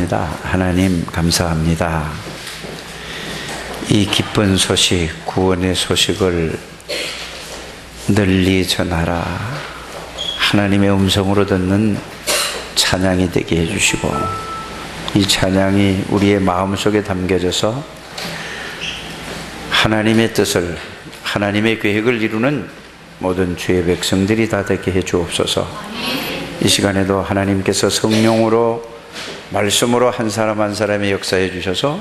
기도하겠습니다. 하나님 감사합니다. 이 기쁜 소식, 구원의 소식을 널리 전하라. 하나님의 음성으로 듣는 찬양이 되게 해주시고, 이 찬양이 우리의 마음속에 담겨져서 하나님의 뜻을, 하나님의 계획을 이루는 모든 주의 백성들이 다 되게 해 주옵소서. 이 시간에도 하나님께서 성령으로, 말씀으로 한 사람 한 사람의 역사해 주셔서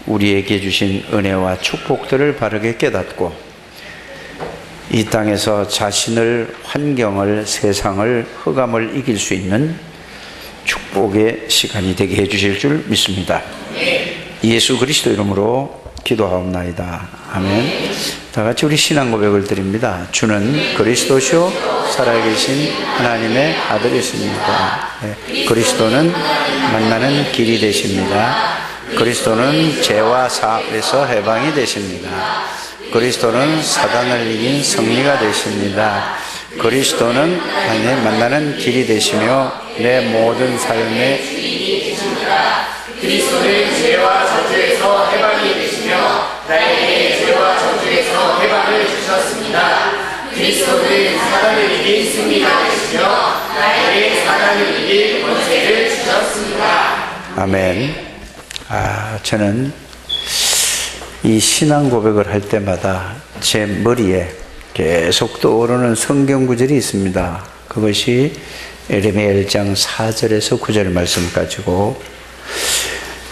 우리에게 주신 은혜와 축복들을 바르게 깨닫고 이 땅에서 자신을, 환경을, 세상을, 흑암을 이길 수 있는 축복의 시간이 되게 해 주실 줄 믿습니다. 예수 그리스도 이름으로 기도하옵나이다. 아멘. 다 같이 우리 신앙 고백을 드립니다. 주는 그리스도시요 살아계신 하나님의 아들이십니다. 그리스도는 만나는 길이 되십니다. 그리스도는 죄와 사에서 해방이 되십니다. 그리스도는 사단을 이긴 승리가 되십니다. 그리스도는 하나님 만나는 길이 되시며 내 모든 삶의 그리스도는 죄와 저주에서 해방이 되시며 나에게 죄와 저주에서 해방을 주셨습니다. 그리스도는 사단을 이긴 승리가 되시며 나에게 사단을 이길 권세를 주셨습니다. 아멘. 저는 이 신앙 고백을 할 때마다 제 머리에 계속 떠오르는 성경 구절이 있습니다. 그것이 에레미야 1장 4절에서 9절 말씀 가지고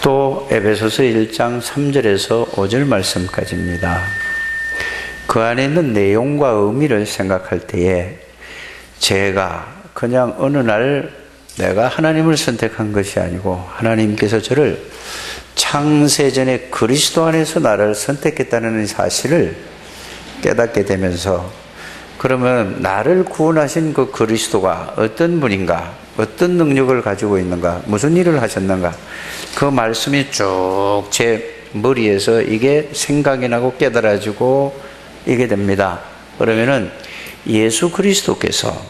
또 에베소서 1장 3절에서 5절 말씀까지입니다. 그 안에 있는 내용과 의미를 생각할 때에 제가 그냥 어느 날 내가 하나님을 선택한 것이 아니고 하나님께서 저를 창세전에 그리스도 안에서 나를 선택했다는 사실을 깨닫게 되면서, 그러면 나를 구원하신 그 그리스도가 어떤 분인가, 어떤 능력을 가지고 있는가, 무슨 일을 하셨는가, 그 말씀이 쭉 제 머리에서 이게 생각이 나고 깨달아지고 이게 됩니다. 그러면은 예수 그리스도께서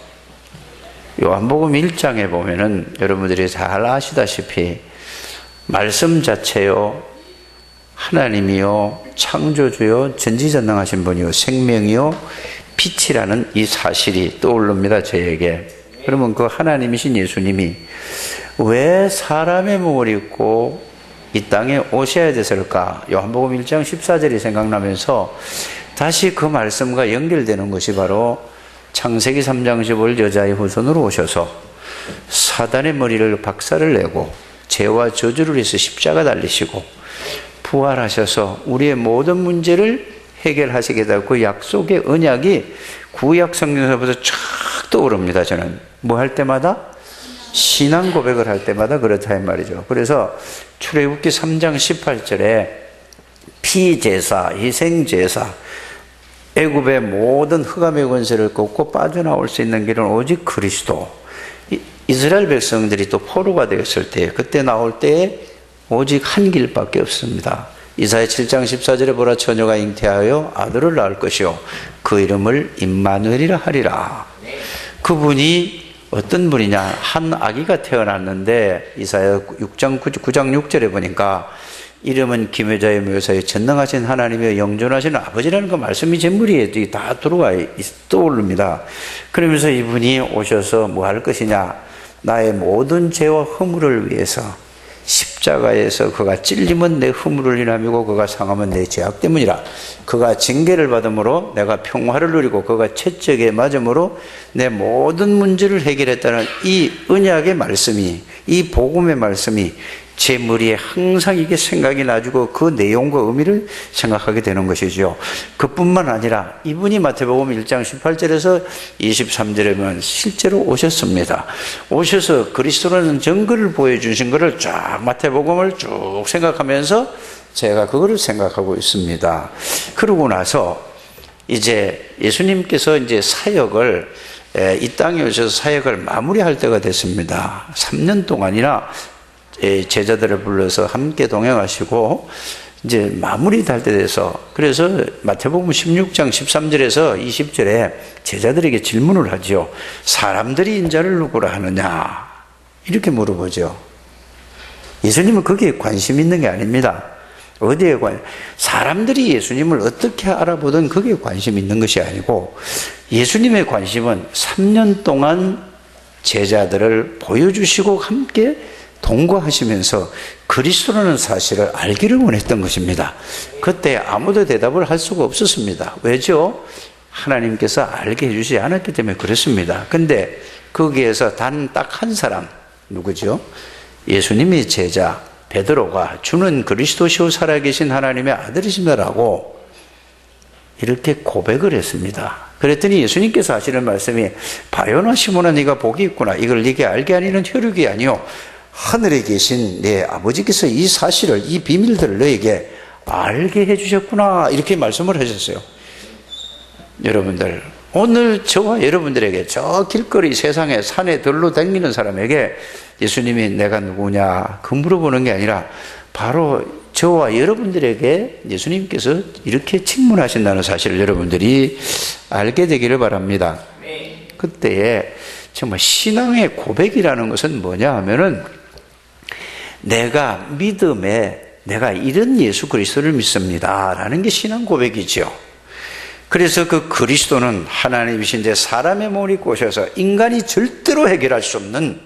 요한복음 1장에 보면은 여러분들이 잘 아시다시피 말씀 자체요 하나님이요 창조주요 전지전능하신 분이요 생명이요 빛이라는 이 사실이 떠오릅니다, 저에게. 그러면 그 하나님이신 예수님이 왜 사람의 몸을 입고 이 땅에 오셔야 됐을까? 요한복음 1장 14절이 생각나면서 다시 그 말씀과 연결되는 것이 바로 창세기 3장 15절 여자의 후손으로 오셔서 사단의 머리를 박살을 내고 죄와 저주를 위해서 십자가 달리시고 부활하셔서 우리의 모든 문제를 해결하시게 되고 그 약속의 언약이 구약 성경에서부터 쫙 떠오릅니다. 저는 뭐 할 때마다 신앙 고백을 할 때마다 그렇다 이 말이죠. 그래서 출애굽기 3장 18절에 피제사, 희생제사, 애굽의 모든 흑암의 권세를 꺾고 빠져나올 수 있는 길은 오직 그리스도. 이스라엘 백성들이 또 포로가 되었을 때, 그때 나올 때에 오직 한 길밖에 없습니다. 이사야 7장 14절에 보라, 처녀가 잉태하여 아들을 낳을 것이요 그 이름을 임마누엘이라 하리라. 그분이 어떤 분이냐, 한 아기가 태어났는데 이사야 9장 6절에 보니까 이름은 기묘자의 묘사에 전능하신 하나님의 영존하신 아버지라는 그 말씀이 제 머리에 다 들어와 떠오릅니다. 그러면서 이분이 오셔서 뭐 할 것이냐, 나의 모든 죄와 허물을 위해서 십자가에서 그가 찔림은 내 허물을 인함이고 그가 상함은 내 죄악 때문이라. 그가 징계를 받음으로 내가 평화를 누리고 그가 채찍에 맞음으로 내 모든 문제를 해결했다는 이 언약의 말씀이, 이 복음의 말씀이 제 머리에 항상 이게 생각이 나지고 그 내용과 의미를 생각하게 되는 것이죠. 그뿐만 아니라 이분이 마태복음 1장 18절에서 23절에 보면 실제로 오셨습니다. 오셔서 그리스도라는 증거를 보여주신 것을 쫙 마태복음을 쭉 생각하면서 제가 그거를 생각하고 있습니다. 그러고 나서 이제 예수님께서 이제 사역을 이 땅에 오셔서 사역을 마무리할 때가 됐습니다. 3년 동안이나 제자들을 불러서 함께 동행하시고 이제 마무리 될 때 돼서, 그래서 마태복음 16장 13절에서 20절에 제자들에게 질문을 하죠. 사람들이 인자를 누구라 하느냐? 이렇게 물어보죠. 예수님은 거기에 관심 있는 게 아닙니다. 어디에 사람들이 예수님을 어떻게 알아보든 거기에 관심 있는 것이 아니고, 예수님의 관심은 3년 동안 제자들을 보여주시고 함께 동거하시면서 그리스도라는 사실을 알기를 원했던 것입니다. 그때 아무도 대답을 할 수가 없었습니다. 왜죠? 하나님께서 알게 해주지 않았기 때문에 그렇습니다. 근데 거기에서 단 딱 한 사람, 누구죠? 예수님의 제자 베드로가 주는 그리스도시요 살아계신 하나님의 아들이시다라고 이렇게 고백을 했습니다. 그랬더니 예수님께서 하시는 말씀이, 바요나 시몬아 네가 복이 있구나. 이걸 네게 알게 하니는 혈육이 아니요 하늘에 계신 내 아버지께서 이 사실을, 이 비밀들을 너에게 알게 해주셨구나. 이렇게 말씀을 하셨어요. 여러분들, 오늘 저와 여러분들에게 저 길거리 세상에 산에 들로 다니는 사람에게 예수님이 내가 누구냐 그 물어보는 게 아니라, 바로 저와 여러분들에게 예수님께서 이렇게 책문하신다는 사실을 여러분들이 알게 되기를 바랍니다. 그때에 정말 신앙의 고백이라는 것은 뭐냐 하면은, 내가 믿음에 내가 이런 예수 그리스도를 믿습니다 라는 게 신앙 고백이죠. 그래서 그 그리스도는 하나님이신데 사람의 몸을 입고 오셔서 인간이 절대로 해결할 수 없는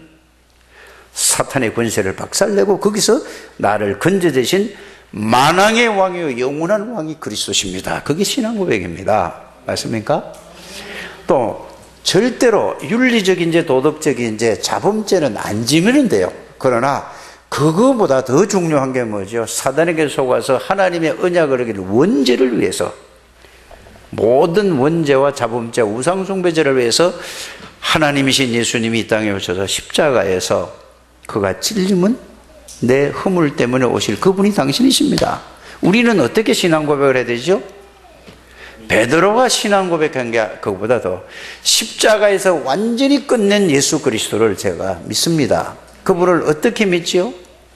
사탄의 권세를 박살내고 거기서 나를 건져내신 만왕의 왕이요 영원한 왕이 그리스도십니다. 그게 신앙 고백입니다. 맞습니까? 또 절대로 윤리적인 죄, 도덕적인 죄, 자범죄는 안 지면 돼요. 그러나 그거보다 더 중요한 게 뭐죠? 사단에게 속아서 하나님의 언약을 어긴 원죄를 위해서, 모든 원죄와 자범죄, 우상숭배죄를 위해서 하나님이신 예수님이 이 땅에 오셔서 십자가에서 그가 찔림은 내 허물 때문에 오실 그분이 당신이십니다. 우리는 어떻게 신앙 고백을 해야 되죠? 베드로가 신앙 고백한 게 그거보다 더 십자가에서 완전히 끝낸 예수 그리스도를 제가 믿습니다. 그분을 어떻게 믿지요?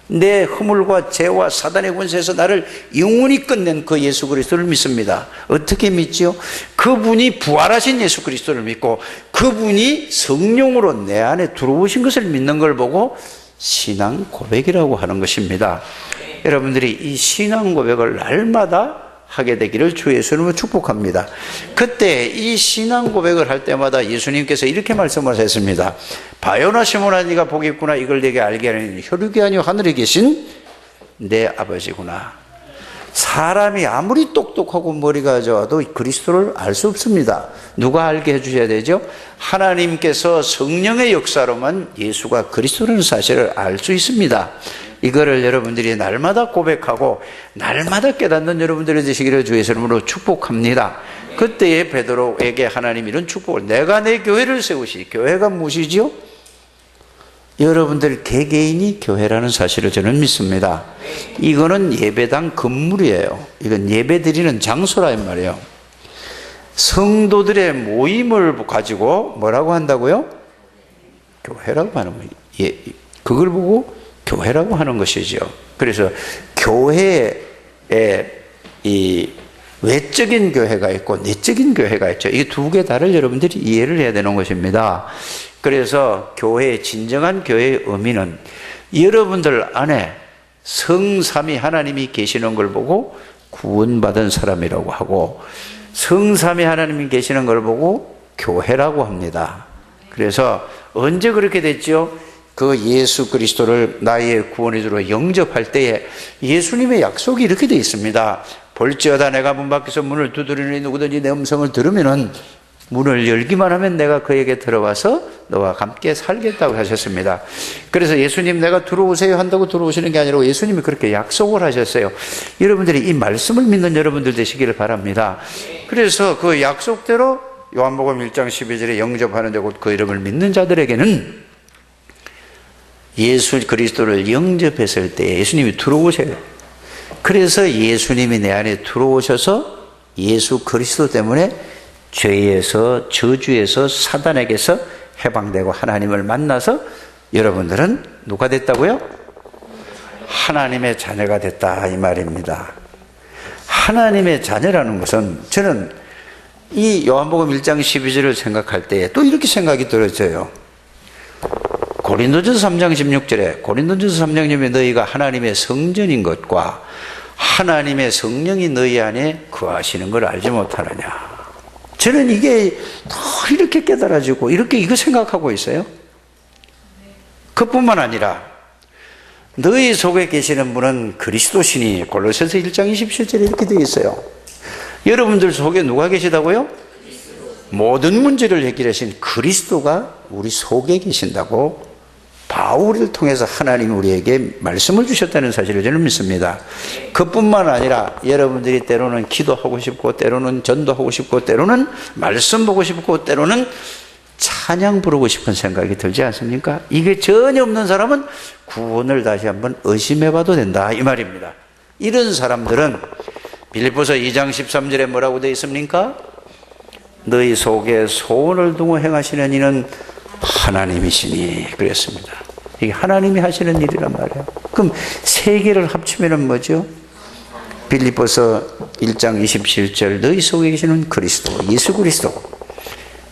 내 허물과 죄와 사단의 권세에서 나를 영원히 끝낸 그 예수 그리스도를 믿습니다. 어떻게 믿지요? 그분이 부활하신 예수 그리스도를 믿고 그분이 성령으로 내 안에 들어오신 것을 믿는 걸 보고 신앙 고백이라고 하는 것입니다. 여러분들이 이 신앙 고백을 날마다 하게 되기를 주 예수님을 축복합니다. 그때 이 신앙 고백을 할 때마다 예수님께서 이렇게 말씀을 했습니다. 바요나 시몬아 네가 복이 있구나. 이걸 내게 알게 하는 혈육이 아니요 하늘에 계신 내 아버지구나. 사람이 아무리 똑똑하고 머리가 좋아도 그리스도를 알 수 없습니다. 누가 알게 해주셔야 되죠? 하나님께서 성령의 역사로만 예수가 그리스도라는 사실을 알 수 있습니다. 이거를 여러분들이 날마다 고백하고 날마다 깨닫는 여러분들이 되시기를 주 예수 이름으로 축복합니다. 그때에 베드로에게 하나님 이런 축복을, 내가 내 교회를 세우시. 교회가 무엇이지요? 여러분들 개개인이 교회라는 사실을 저는 믿습니다. 이거는 예배당 건물이에요. 이건 예배 드리는 장소란 말이에요. 성도들의 모임을 가지고 뭐라고 한다고요? 교회라고 하는 거예요. 예, 그걸 보고 교회라고 하는 것이죠. 그래서 교회에 이 외적인 교회가 있고 내적인 교회가 있죠. 이 두 개 다를 여러분들이 이해를 해야 되는 것입니다. 그래서 교회의 진정한 교회의 의미는 여러분들 안에 성삼위 하나님이 계시는 걸 보고 구원받은 사람이라고 하고, 성삼위 하나님이 계시는 걸 보고 교회라고 합니다. 그래서 언제 그렇게 됐죠? 그 예수 그리스도를 나의 구원의 주로 영접할 때에 예수님의 약속이 이렇게 되어 있습니다. 볼지어다 내가 문 밖에서 문을 두드리니 누구든지 내 음성을 들으면은 문을 열기만 하면 내가 그에게 들어와서 너와 함께 살겠다고 하셨습니다. 그래서 예수님 내가 들어오세요 한다고 들어오시는 게 아니라 예수님이 그렇게 약속을 하셨어요. 여러분들이 이 말씀을 믿는 여러분들 되시기를 바랍니다. 그래서 그 약속대로 요한복음 1장 12절에 영접하는데 곧 그 이름을 믿는 자들에게는 예수 그리스도를 영접했을 때 예수님이 들어오셔요. 그래서 예수님이 내 안에 들어오셔서 예수 그리스도 때문에 죄에서, 저주에서, 사단에게서 해방되고 하나님을 만나서 여러분들은 누가 됐다고요? 하나님의 자녀가 됐다 이 말입니다. 하나님의 자녀라는 것은, 저는 이 요한복음 1장 12절을 생각할 때 또 이렇게 생각이 들어져요. 고린도전서 3장 16절에 고린도전서 3장 16절에 너희가 하나님의 성전인 것과 하나님의 성령이 너희 안에 거하시는 걸 알지 못하느냐. 저는 이게 더 이렇게 깨달아지고 이렇게 이거 생각하고 있어요. 그뿐만 아니라 너희 속에 계시는 분은 그리스도시니 골로새서 1장 27절에 이렇게 되어 있어요. 여러분들 속에 누가 계시다고요? 모든 문제를 해결하신 그리스도가 우리 속에 계신다고 바울을 통해서 하나님이 우리에게 말씀을 주셨다는 사실을 저는 믿습니다. 그뿐만 아니라 여러분들이 때로는 기도하고 싶고 때로는 전도하고 싶고 때로는 말씀 보고 싶고 때로는 찬양 부르고 싶은 생각이 들지 않습니까? 이게 전혀 없는 사람은 구원을 다시 한번 의심해 봐도 된다 이 말입니다. 이런 사람들은 빌립보서 2장 13절에 뭐라고 되어 있습니까? 너희 속에 소원을 두고 행하시는 이는 하나님이시니 그랬습니다. 이게 하나님이 하시는 일이란 말이에요. 그럼 세 개를 합치면 뭐죠? 빌립보서 1장 27절 너희 속에 계시는 그리스도 예수 그리스도,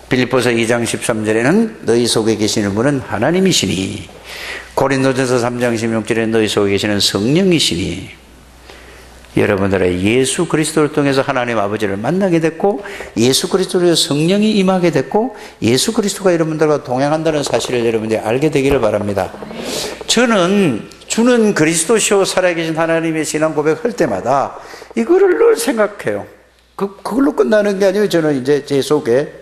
빌립보서 2장 13절에는 너희 속에 계시는 분은 하나님이시니, 고린도전서 3장 16절에 너희 속에 계시는 성령이시니, 여러분들의 예수 그리스도를 통해서 하나님 아버지를 만나게 됐고 예수 그리스도로 성령이 임하게 됐고 예수 그리스도가 여러분들과 동행한다는 사실을 여러분들이 알게 되기를 바랍니다. 저는 주는 그리스도시요 살아계신 하나님의 신앙 고백할 때마다 이거를 늘 생각해요. 그걸로 끝나는 게 아니에요. 저는 이제 제 속에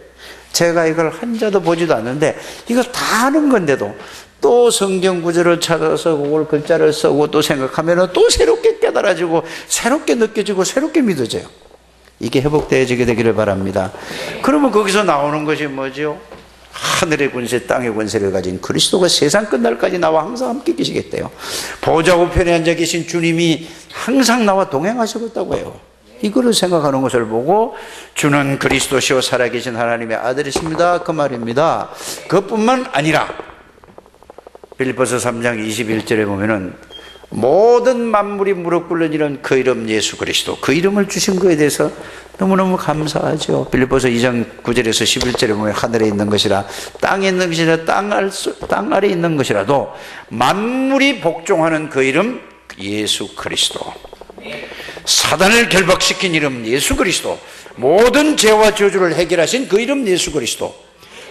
제가 이걸 한 자도 보지도 않는데 이걸 다 아는 건데도 또 성경 구절을 찾아서 그걸 글자를 쓰고 또 생각하면 또 새롭게 깨달아지고 새롭게 느껴지고 새롭게 믿어져요. 이게 회복되어지게 되기를 바랍니다. 그러면 거기서 나오는 것이 뭐죠? 하늘의 권세 땅의 권세를 가진 그리스도가 세상 끝날까지 나와 항상 함께 계시겠대요. 보좌 우편에 앉아 계신 주님이 항상 나와 동행하시겠다고 해요. 이거를 생각하는 것을 보고 주는 그리스도시요 살아계신 하나님의 아들이십니다 그 말입니다. 그것뿐만 아니라 빌립보서 3장 21절에 보면은 모든 만물이 무릎 꿇는 이런 그 이름 예수 그리스도, 그 이름을 주신 것에 대해서 너무너무 감사하죠. 빌립보서 2장 9절에서 11절에 보면 하늘에 있는 것이라 땅에 있는 것이라 땅 아래 있는 것이라도 만물이 복종하는 그 이름 예수 그리스도, 사단을 결박시킨 이름 예수 그리스도, 모든 죄와 저주를 해결하신 그 이름 예수 그리스도,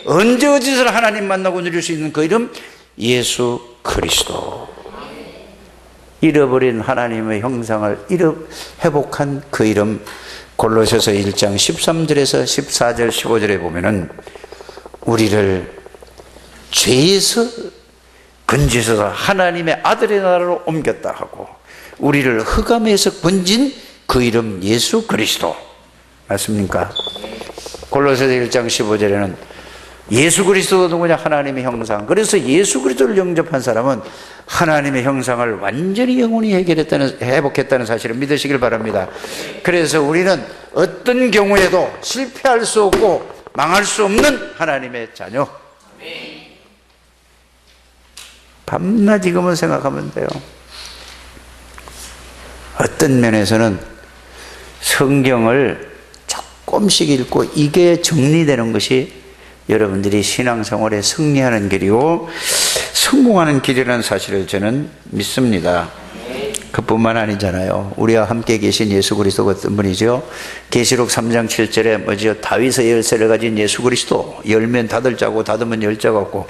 언제 어디서 하나님 만나고 누릴 수 있는 그 이름 예수 그리스도, 잃어버린 하나님의 형상을 회복한 그 이름 골로새서 1장 13절에서 14절 15절에 보면은 우리를 죄에서 건지셔서 하나님의 아들의 나라로 옮겼다 하고 우리를 흑암에서 건진 그 이름 예수 그리스도 맞습니까? 골로새서 1장 15절에는 예수 그리스도가 누구냐? 하나님의 형상. 그래서 예수 그리스도를 영접한 사람은 하나님의 형상을 완전히 영원히 회복했다는 사실을 믿으시길 바랍니다. 그래서 우리는 어떤 경우에도 실패할 수 없고 망할 수 없는 하나님의 자녀. 밤낮 이것만 생각하면 돼요. 어떤 면에서는 성경을 조금씩 읽고 이게 정리되는 것이 여러분들이 신앙생활에 승리하는 길이고 성공하는 길이라는 사실을 저는 믿습니다. 그뿐만 아니잖아요. 우리와 함께 계신 예수 그리스도가 어떤 분이죠? 계시록 3장 7절에 뭐죠? 다윗의 열쇠를 가진 예수 그리스도, 열면 닫을 자고 닫으면 열 자가 없고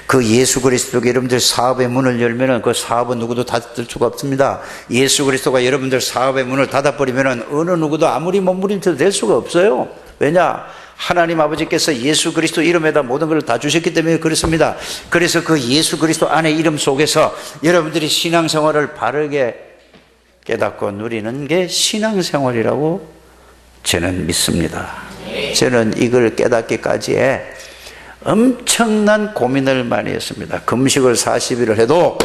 그 예수 그리스도가 여러분들 사업의 문을 열면은 그 사업은 누구도 닫을 수가 없습니다. 예수 그리스도가 여러분들 사업의 문을 닫아버리면은 어느 누구도 아무리 몸부림쳐도 될 수가 없어요. 왜냐? 하나님 아버지께서 예수 그리스도 이름에다 모든 걸 다 주셨기 때문에 그렇습니다. 그래서 그 예수 그리스도 안의 이름 속에서 여러분들이 신앙생활을 바르게 깨닫고 누리는 게 신앙생활이라고 저는 믿습니다. 저는 이걸 깨닫기까지에 엄청난 고민을 많이 했습니다. 금식을 40일을 해도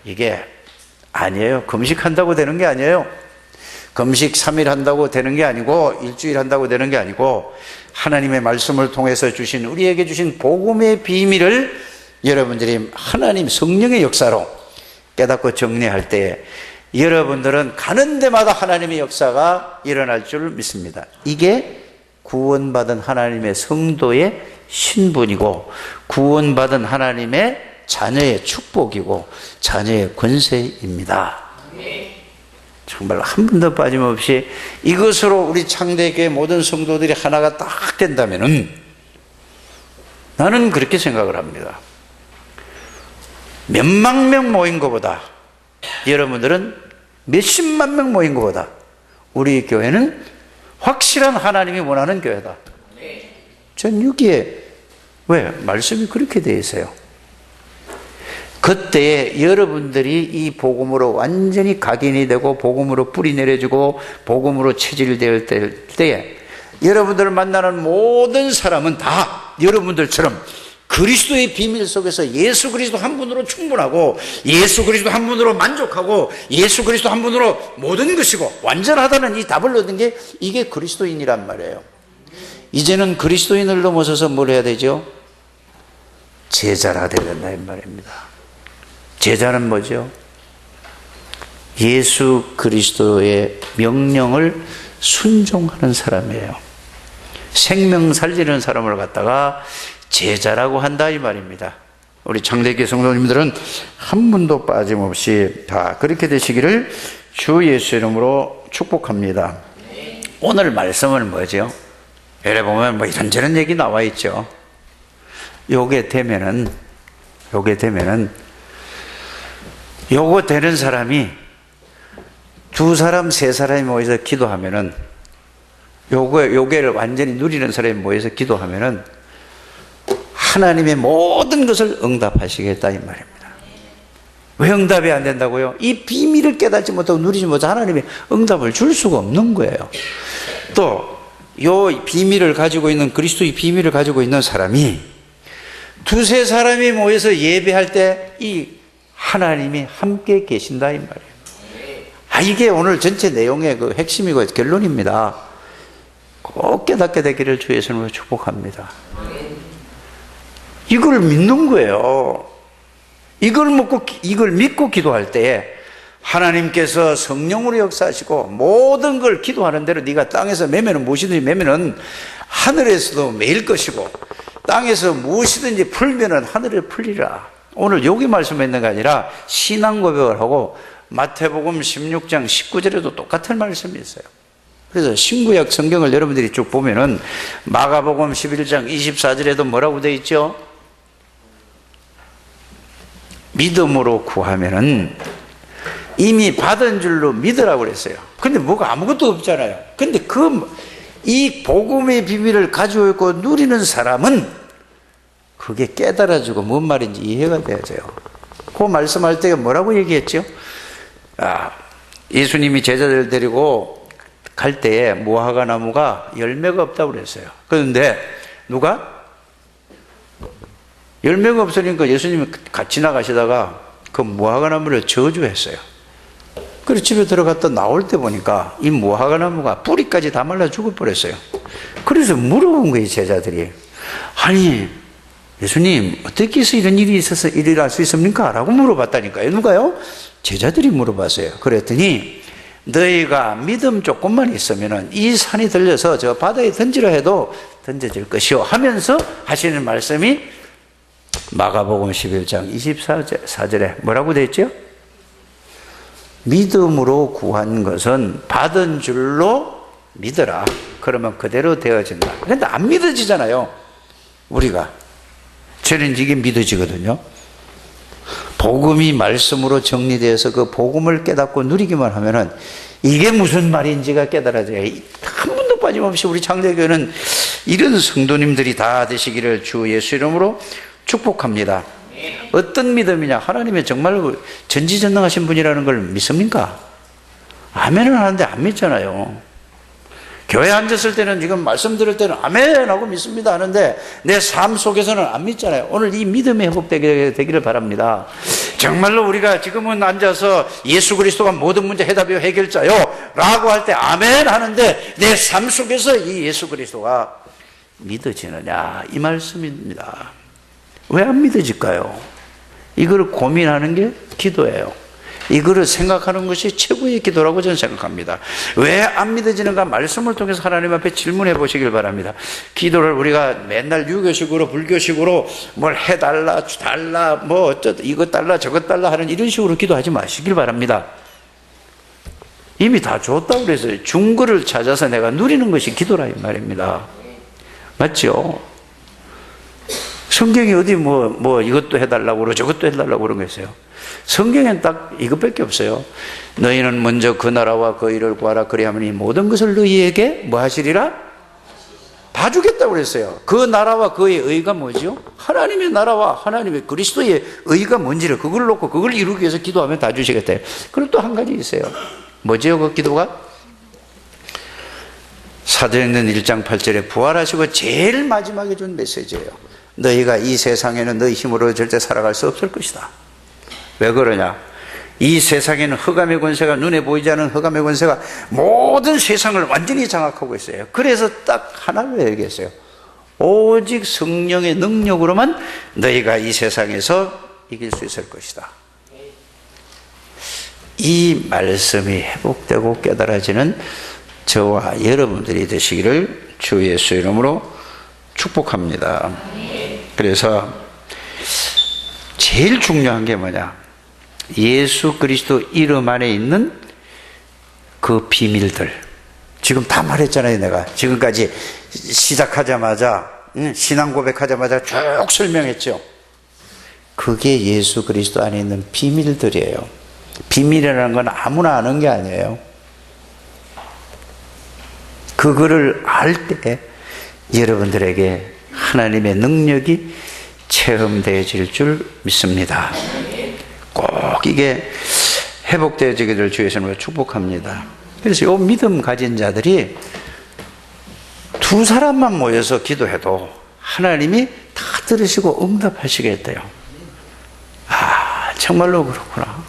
이게 아니에요. 금식한다고 되는 게 아니에요. 금식 3일 한다고 되는 게 아니고 일주일 한다고 되는 게 아니고 하나님의 말씀을 통해서 우리에게 주신 복음의 비밀을 여러분들이 하나님 성령의 역사로 깨닫고 정리할 때 여러분들은 가는 데마다 하나님의 역사가 일어날 줄 믿습니다. 이게 구원받은 하나님의 성도의 신분이고 구원받은 하나님의 자녀의 축복이고 자녀의 권세입니다. 정말 한 번도 빠짐없이 이것으로 우리 창대교회 모든 성도들이 하나가 딱 된다면은, 나는 그렇게 생각을 합니다. 몇만 명 모인 것보다, 여러분들은 몇십만 명 모인 것보다 우리 교회는 확실한 하나님이 원하는 교회다. 전 여기에 왜? 말씀이 그렇게 되어 있어요. 그때에 여러분들이 이 복음으로 완전히 각인이 되고 복음으로 뿌리 내려지고 복음으로 체질될 때에 여러분들을 만나는 모든 사람은 다 여러분들처럼 그리스도의 비밀 속에서 예수 그리스도 한 분으로 충분하고 예수 그리스도 한 분으로 만족하고 예수 그리스도 한 분으로 모든 것이고 완전하다는 이 답을 얻은 게 이게 그리스도인이란 말이에요. 이제는 그리스도인을 넘어서서 뭘 해야 되죠? 제자라 되야 된다 이 말입니다. 제자는 뭐죠? 예수 그리스도의 명령을 순종하는 사람이에요. 생명 살리는 사람을 갖다가 제자라고 한다 이 말입니다. 우리 창대교회 성도님들은 한 분도 빠짐없이 다 그렇게 되시기를 주 예수 이름으로 축복합니다. 오늘 말씀은 뭐죠? 여기 보면 뭐 이런저런 얘기 나와 있죠. 요게 되면은 요거 되는 사람이 두 사람, 세 사람이 모여서 기도하면은 요게를 완전히 누리는 사람이 모여서 기도하면은 하나님의 모든 것을 응답하시겠다 이 말입니다. 왜 응답이 안 된다고요? 이 비밀을 깨닫지 못하고 누리지 못하고 하나님이 응답을 줄 수가 없는 거예요. 또 요 비밀을 가지고 있는 그리스도의 비밀을 가지고 있는 사람이 두세 사람이 모여서 예배할 때 이 하나님이 함께 계신다 이 말이에요. 이게 오늘 전체 내용의 그 핵심이고 결론입니다. 꼭 깨닫게 되기를 주 예수님으로 축복합니다. 이걸 믿는 거예요. 이걸 믿고 기도할 때에 하나님께서 성령으로 역사하시고 모든 걸 기도하는 대로 네가 땅에서 매면은 무엇이든지 매면은 하늘에서도 매일 것이고 땅에서 무엇이든지 풀면은 하늘에 풀리라. 오늘 여기 말씀했는 게 아니라 신앙 고백을 하고 마태복음 16장 19절에도 똑같은 말씀이 있어요. 그래서 신구약 성경을 여러분들이 쭉 보면은 마가복음 11장 24절에도 뭐라고 되어 있죠? 믿음으로 구하면은 이미 받은 줄로 믿으라고 그랬어요. 근데 뭐가 아무것도 없잖아요. 근데 이 복음의 비밀을 가지고 있고 누리는 사람은 그게 깨달아지고 뭔 말인지 이해가 되어져요. 그 말씀할 때 뭐라고 얘기했죠? 예수님이 제자들 데리고 갈 때에 무화과 나무가 열매가 없다고 그랬어요. 그런데 누가? 열매가 없으니까 예수님이 같이 나가시다가 그 무화과 나무를 저주했어요. 그래서 집에 들어갔다 나올 때 보니까 이 무화과 나무가 뿌리까지 다 말라 죽어버렸어요. 그래서 물어본 거예요, 제자들이. 아니, 예수님, 어떻게 해서 이런 일이 있어서 일어날 수 있습니까? 라고 물어봤다니까요. 누가요? 제자들이 물어봤어요. 그랬더니 너희가 믿음 조금만 있으면 이 산이 들려서 저 바다에 던지라 해도 던져질 것이요 하면서 하시는 말씀이 마가복음 11장 24절에 뭐라고 되어 있죠? 믿음으로 구한 것은 받은 줄로 믿어라. 그러면 그대로 되어진다. 그런데 안 믿어지잖아요, 우리가. 저는 이게 믿어지거든요. 복음이 말씀으로 정리되어서 그 복음을 깨닫고 누리기만 하면은 이게 무슨 말인지가 깨달아져요. 한 번도 빠짐없이 우리 창대교회는 이런 성도님들이 다 되시기를 주 예수 이름으로 축복합니다. 어떤 믿음이냐? 하나님의 정말 전지전능하신 분이라는 걸 믿습니까? 아멘은 하는데 안 믿잖아요. 교회에 앉았을 때는 지금 말씀 들을 때는 아멘 하고 믿습니다 하는데 내 삶 속에서는 안 믿잖아요. 오늘 이 믿음이 회복되기를 바랍니다. 정말로 우리가 지금은 앉아서 예수 그리스도가 모든 문제 해답이요 해결자요 라고 할 때 아멘 하는데 내 삶 속에서 이 예수 그리스도가 믿어지느냐 이 말씀입니다. 왜 안 믿어질까요? 이걸 고민하는 게 기도예요. 이거를 생각하는 것이 최고의 기도라고 저는 생각합니다. 왜 안 믿어지는가? 말씀을 통해서 하나님 앞에 질문해 보시길 바랍니다. 기도를 우리가 맨날 유교식으로 불교식으로 뭘 해달라 주달라 뭐 어쩌다 이것 달라 저것 달라 하는 이런 식으로 기도하지 마시길 바랍니다. 이미 다 줬다고 그래서 준 거를 찾아서 내가 누리는 것이 기도라 이 말입니다. 맞죠? 성경이 어디 뭐 이것도 해달라고 그러고 저것도 해달라고 그런 거 있어요. 성경엔 딱 이것밖에 없어요. 너희는 먼저 그 나라와 그 일을 구하라. 그리하면 이 모든 것을 너희에게 뭐 하시리라? 다 주겠다고 그랬어요. 그 나라와 그의 의가 뭐죠? 하나님의 나라와 하나님의 그리스도의 의가 뭔지를 그걸 놓고 그걸 이루기 위해서 기도하면 다 주시겠다. 그리고 또 한 가지 있어요. 뭐죠 그 기도가? 사도행전 1장 8절에 부활하시고 제일 마지막에 준 메시지예요. 너희가 이 세상에는 너희 힘으로 절대 살아갈 수 없을 것이다. 왜 그러냐? 이 세상에는 흑암의 권세가, 눈에 보이지 않는 흑암의 권세가 모든 세상을 완전히 장악하고 있어요. 그래서 딱 하나를 얘기했어요. 오직 성령의 능력으로만 너희가 이 세상에서 이길 수 있을 것이다. 이 말씀이 회복되고 깨달아지는 저와 여러분들이 되시기를 주 예수 이름으로 축복합니다. 그래서 제일 중요한 게 뭐냐? 예수 그리스도 이름 안에 있는 그 비밀들. 지금 다 말했잖아요, 내가. 지금까지 시작하자마자, 신앙 고백하자마자 쭉 설명했죠. 그게 예수 그리스도 안에 있는 비밀들이에요. 비밀이라는 건 아무나 아는 게 아니에요. 그거를 알 때 여러분들에게 하나님의 능력이 체험되어질 줄 믿습니다. 꼭 이게 회복되어지기를 주의 이름으로 축복합니다. 그래서 이 믿음 가진 자들이 두 사람만 모여서 기도해도 하나님이 다 들으시고 응답하시겠대요. 아, 정말로 그렇구나.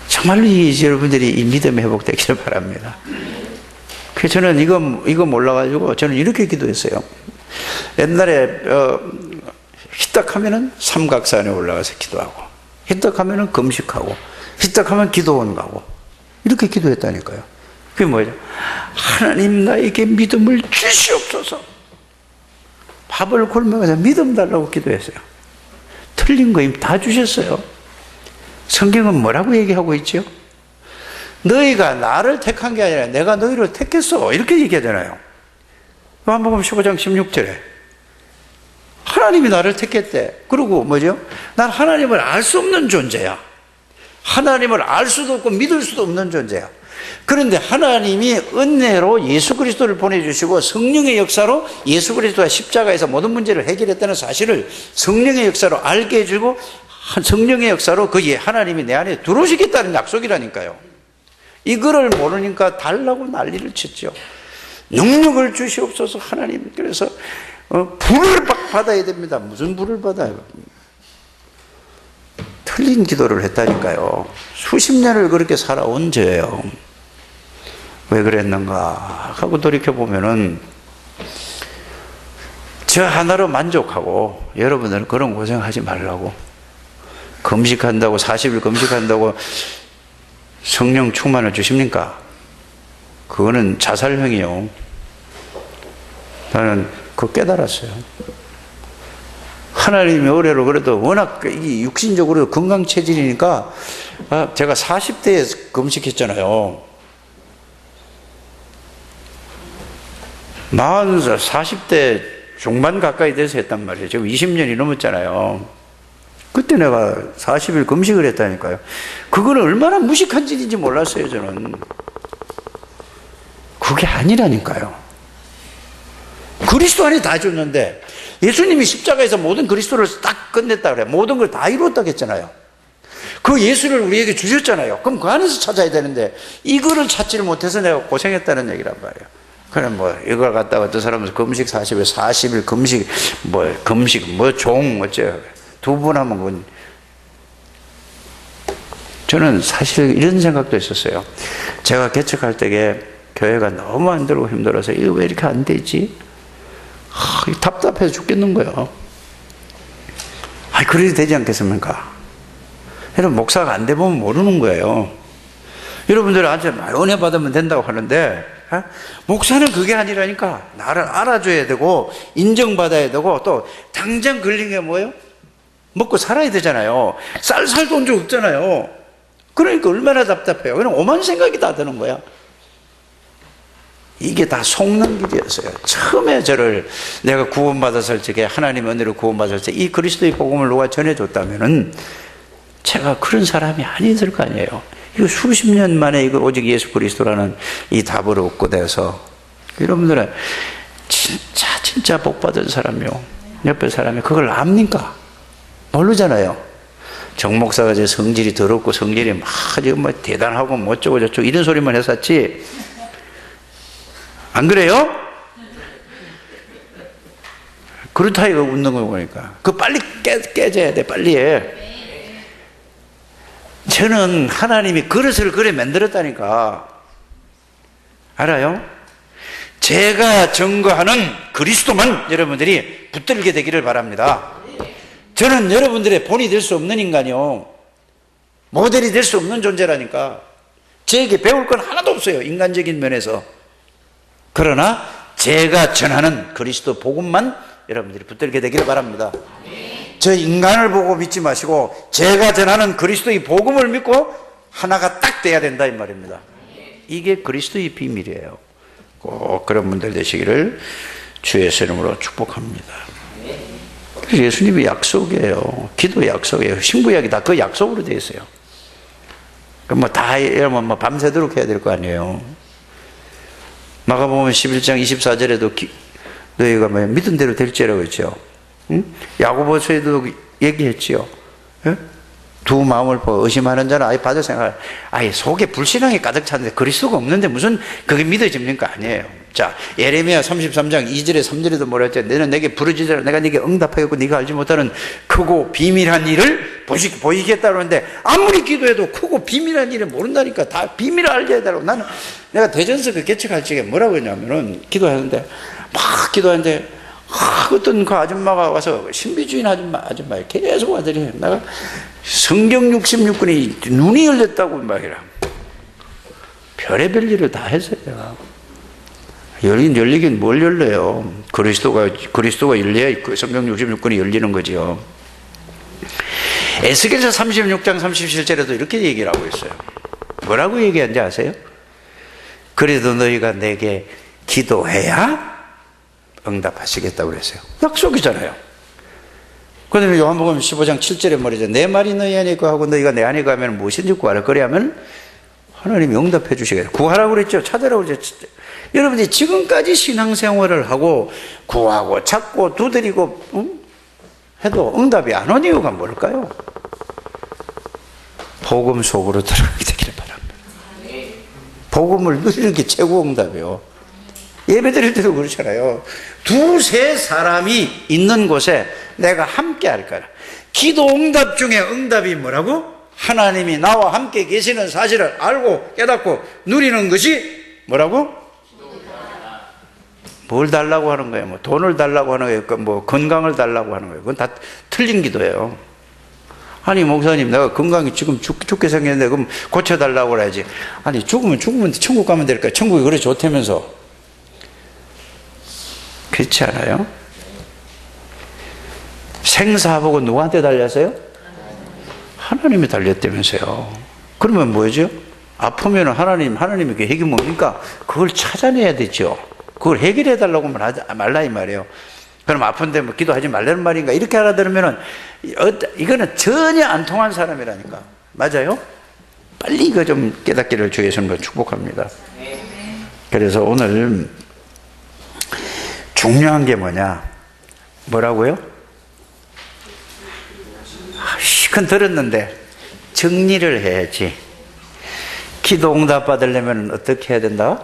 정말로 여러분들이 이 믿음이 회복되기를 바랍니다. 그래서 저는 이거 몰라가지고 저는 이렇게 기도했어요. 옛날에 희딱하면은 삼각산에 올라가서 기도하고, 희딱하면은 금식하고, 희딱하면 기도원 가고, 이렇게 기도했다니까요. 그게 뭐죠? 하나님 나에게 믿음을 주시옵소서. 밥을 굶으면서 믿음 달라고 기도했어요. 틀린 거 이미 다 주셨어요. 성경은 뭐라고 얘기하고 있죠? 너희가 나를 택한 게 아니라 내가 너희를 택했어. 이렇게 얘기하잖아요. 요한복음 15장 16절에 하나님이 나를 택했대. 그리고 뭐죠? 난 하나님을 알 수 없는 존재야. 하나님을 알 수도 없고 믿을 수도 없는 존재야. 그런데 하나님이 은혜로 예수 그리스도를 보내주시고 성령의 역사로 예수 그리스도가 십자가에서 모든 문제를 해결했다는 사실을 성령의 역사로 알게 해주고 성령의 역사로 그 하나님이 내 안에 들어오시겠다는 약속이라니까요. 이거를 모르니까 달라고 난리를 쳤죠. 능력을 주시옵소서 하나님. 그래서 불을 받아야 됩니다. 무슨 불을 받아요? 틀린 기도를 했다니까요. 수십 년을 그렇게 살아온 저예요. 왜 그랬는가 하고 돌이켜보면은 저 하나로 만족하고, 여러분들은 그런 고생하지 말라고, 금식한다고 40일 금식한다고 성령 충만을 주십니까? 그거는 자살형이요. 나는 그거 깨달았어요. 하나님의 은혜로 그래도 워낙 육신적으로 건강 체질이니까, 제가 40대에 금식했잖아요. 40대 중반 가까이 돼서 했단 말이에요. 지금 20년이 넘었잖아요. 그때 내가 40일 금식을 했다니까요. 그거는 얼마나 무식한 짓인지 몰랐어요, 저는. 그게 아니라니까요. 그리스도 안에 다 줬는데, 예수님이 십자가에서 모든 그리스도를 딱 끝냈다 그래요. 모든 걸 다 이루었다고 했잖아요. 그 예수를 우리에게 주셨잖아요. 그럼 그 안에서 찾아야 되는데, 이거를 찾지를 못해서 내가 고생했다는 얘기란 말이에요. 그럼 이걸 갖다가 어떤 사람은 금식 40일 금식, 종, 어째요. 두 번 하면 그건. 저는 사실 이런 생각도 있었어요. 제가 개척할 때에 교회가 너무 안 들고 힘들어서 이거 왜 이렇게 안 되지? 답답해서 죽겠는 거예요. 그래도 되지 않겠습니까? 여러분, 목사가 안 돼보면 모르는 거예요. 여러분들한테 은혜 받으면 된다고 하는데, 목사는 그게 아니라니까. 나를 알아줘야 되고, 인정받아야 되고, 또, 당장 걸린 게 뭐예요? 먹고 살아야 되잖아요. 쌀 돈도 없잖아요. 그러니까 얼마나 답답해요. 그냥 오만 생각이 다 드는 거야. 이게 다 속는 길이었어요. 처음에 내가 구원받았을 적에, 하나님 은혜로 구원받았을 때, 이 그리스도의 복음을 누가 전해줬다면은, 제가 그런 사람이 아니었을 거 아니에요. 이거 수십 년 만에 이거 오직 예수 그리스도라는 이 답을 얻고 돼서, 여러분들은 진짜 복받은 사람이요. 옆에 사람이 그걸 압니까? 모르잖아요. 정 목사가 이제 성질이 더럽고 성질이 막 뭐 대단하고 뭐 어쩌고 저쩌고 이런 소리만 했었지. 안 그래요? 그렇다 이거 웃는 거 보니까. 그거 빨리 깨져야 돼. 빨리 해. 저는 하나님이 그릇을 그래 만들었다니까. 알아요? 제가 증거하는 그리스도만 여러분들이 붙들게 되기를 바랍니다. 저는 여러분들의 본이 될 수 없는 인간이요. 모델이 될 수 없는 존재라니까. 저에게 배울 건 하나도 없어요. 인간적인 면에서. 그러나 제가 전하는 그리스도 복음만 여러분들이 붙들게 되기를 바랍니다. 저 인간을 보고 믿지 마시고 제가 전하는 그리스도의 복음을 믿고 하나가 딱 돼야 된다 이 말입니다. 이게 그리스도의 비밀이에요. 꼭 그런 분들 되시기를 주의 이름으로 축복합니다. 예수님이 약속이에요. 기도 약속이에요. 신구약이 다 그 약속으로 되어 있어요. 그럼 다 이러면 밤새도록 해야 될 거 아니에요. 마가복음 11장 24절에도 너희가 믿은 대로 될지라고 했죠. 응? 야고보서에도 얘기했지요. 예? 두 마음을 보고 의심하는 자는 아예 받을 생각, 아예 속에 불신앙이 가득 찼는데 그리스도가 없는데 무슨 그게 믿어집니까? 아니에요. 자, 예레미야 33장 2절에 3절에도 뭐라 했죠? 너는 내게 부르짖으라 내가 네게 응답하겠고 네가 알지 못하는 크고 비밀한 일을 보이겠다고 하는데 아무리 기도해도 크고 비밀한 일을 모른다니까. 다 비밀을 알게 해달라고. 나는 내가 대전서 그 개척할 적에 뭐라고 했냐면은 기도하는데 막 기도하는데 어떤 그 아줌마가 와서 신비주의 아줌마 계속 와더니 내가 성경 66권이 눈이 열렸다고 말이라. 별의별 일을 다 했어요. 내가. 열리긴 뭘 열려요. 그리스도가 열려야 성경 66권이 열리는 거죠. 에스겔서 36장 37절에도 이렇게 얘기를 하고 있어요. 뭐라고 얘기하는지 아세요? 그래도 너희가 내게 기도해야 응답하시겠다고 그랬어요. 약속이잖아요. 그런데 요한복음 15장 7절에 말이죠. 내 말이 너희 안에 거하고 너희가 내 안에 거하면 무엇인지 구하라. 그래 하면 하나님이 응답해 주시겠다. 구하라고 그랬죠. 찾으라고 그랬죠. 여러분이 지금까지 신앙생활을 하고 구하고 찾고 두드리고 해도 응답이 안 온 이유가 뭘까요? 복음 속으로 들어가게 되기를 바랍니다. 복음을 누리는 게 최고 응답이에요. 예배 드릴 때도 그렇잖아요. 두세 사람이 있는 곳에 내가 함께 할 거라. 기도 응답 중에 응답이 뭐라고? 하나님이 나와 함께 계시는 사실을 알고 깨닫고 누리는 것이 뭐라고? 뭘 달라고 하는 거예요? 뭐 돈을 달라고 하는 거예요? 뭐 건강을 달라고 하는 거예요? 그건 다 틀린 기도예요. 아니 목사님 내가 건강이 지금 죽게 생겼는데 그럼 고쳐달라고 그래야지. 아니 죽으면 천국 가면 될까요? 천국이 그래 좋다면서. 그렇지 않아요? 생사하고 누구한테 달렸어요? 하나님이 달렸다면서요. 그러면 뭐죠? 아프면 하나님이 그 해결 뭡니까? 그걸 찾아내야 되죠. 그걸 해결해 달라고 말라 이 말이에요. 그럼 아픈데 뭐 기도하지 말라는 말인가? 이렇게 알아들으면은 이거는 전혀 안 통한 사람이라니까. 맞아요? 빨리 이거 좀 깨닫기를 주의 이름으로 축복합니다. 그래서 오늘 중요한 게 뭐냐? 뭐라고요? 시큰 들었는데 정리를 해야지. 기도 응답 받으려면 어떻게 해야 된다?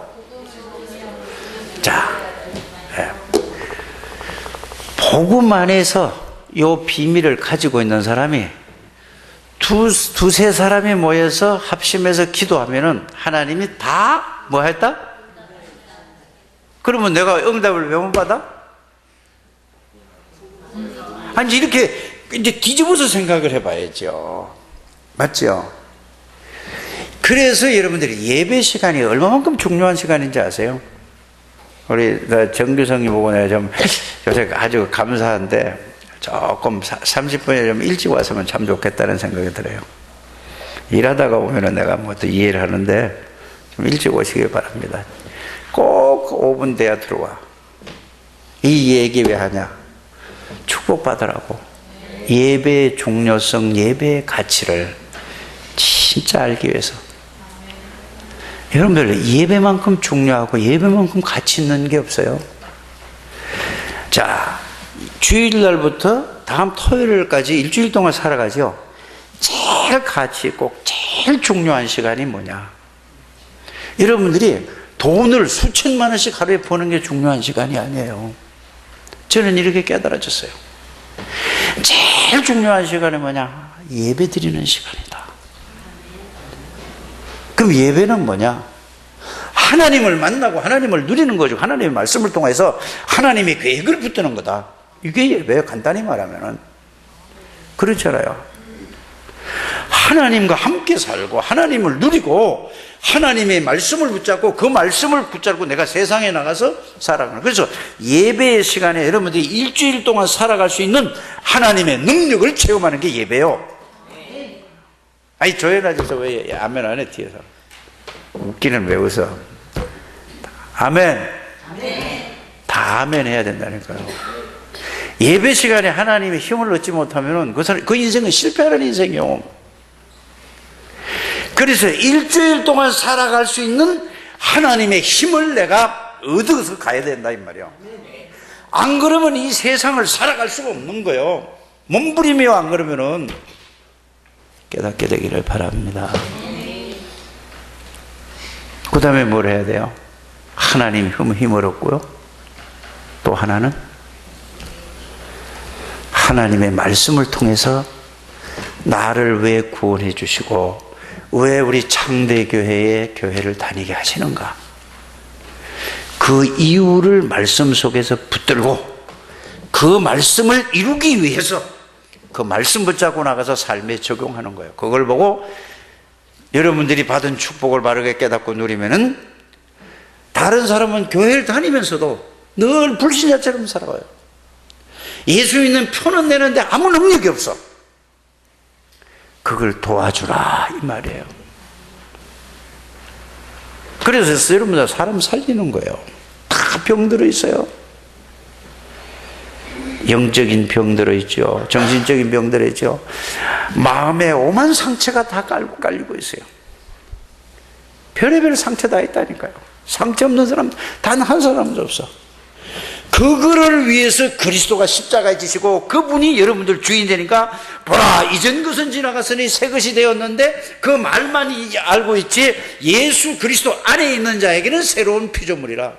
자, 복음 안에서 이 비밀을 가지고 있는 사람이 두세 사람이 모여서 합심해서 기도하면은 하나님이 다 뭐 했다? 그러면 내가 응답을 왜 못 받아? 아니 이렇게 이제 뒤집어서 생각을 해봐야죠. 맞죠? 그래서 여러분들이 예배 시간이 얼마만큼 중요한 시간인지 아세요? 우리 정규성이 보고 내가 좀 요새 아주 감사한데 조금 30분에 좀 일찍 왔으면 참 좋겠다는 생각이 들어요. 일하다가 보면은 내가 뭐 또 이해를 하는데 좀 일찍 오시길 바랍니다. 꼭 5분 돼야 들어와. 이 얘기 왜 하냐? 축복받으라고. 예배의 중요성, 예배의 가치를 진짜 알기 위해서. 여러분들 예배만큼 중요하고 예배만큼 가치 있는 게 없어요. 자, 주일날부터 다음 토요일까지 일주일 동안 살아가죠. 제일 가치 있고 제일 중요한 시간이 뭐냐? 여러분들이 돈을 수천만 원씩 하루에 버는 게 중요한 시간이 아니에요. 저는 이렇게 깨달아졌어요. 제일 중요한 시간이 뭐냐? 예배 드리는 시간이다. 그럼 예배는 뭐냐? 하나님을 만나고 하나님을 누리는 거죠. 하나님의 말씀을 통해서 하나님의 계획을 붙드는 거다. 이게 예배예요. 간단히 말하면은. 그렇잖아요. 하나님과 함께 살고 하나님을 누리고 하나님의 말씀을 붙잡고 그 말씀을 붙잡고 내가 세상에 나가서 살아가는. 그래서 예배의 시간에 여러분들이 일주일 동안 살아갈 수 있는 하나님의 능력을 체험하는 게 예배요. 아니 조연아줘서 왜 아멘 안 해? 뒤에서 웃기는 왜 웃어? 아멘. 다 아멘 해야 된다니까요. 예배 시간에 하나님의 힘을 얻지 못하면 그 인생은 실패하는 인생이요. 그래서 일주일 동안 살아갈 수 있는 하나님의 힘을 내가 얻어서 가야 된다 이 말이에요. 안 그러면 이 세상을 살아갈 수가 없는 거예요. 몸부림이요. 안 그러면은 깨닫게 되기를 바랍니다. 그 다음에 뭘 해야 돼요? 하나님 힘을 얻고요. 또 하나는 하나님의 말씀을 통해서 나를 왜 구원해 주시고 왜 우리 창대교회에 교회를 다니게 하시는가? 그 이유를 말씀 속에서 붙들고 그 말씀을 이루기 위해서 그 말씀 붙잡고 나가서 삶에 적용하는 거예요. 그걸 보고 여러분들이 받은 축복을 바르게 깨닫고 누리면은 다른 사람은 교회를 다니면서도 늘 불신자처럼 살아가요. 예수 믿는 표는 내는데 아무 능력이 없어. 그걸 도와주라 이 말이에요. 그래서 여러분들 사람 살리는 거예요. 다 병 들어 있어요. 영적인 병 들어 있죠. 정신적인 병 들어 있죠. 마음에 오만 상처가 다 깔리고 있어요. 별의별 상처 다 있다니까요. 상처 없는 사람 단 한 사람도 없어. 그거를 위해서 그리스도가 십자가에 지시고 그분이 여러분들 주인 되니까 보라 이전 것은 지나갔으니 새 것이 되었는데 그 말만 알고 있지 예수 그리스도 안에 있는 자에게는 새로운 피조물이라.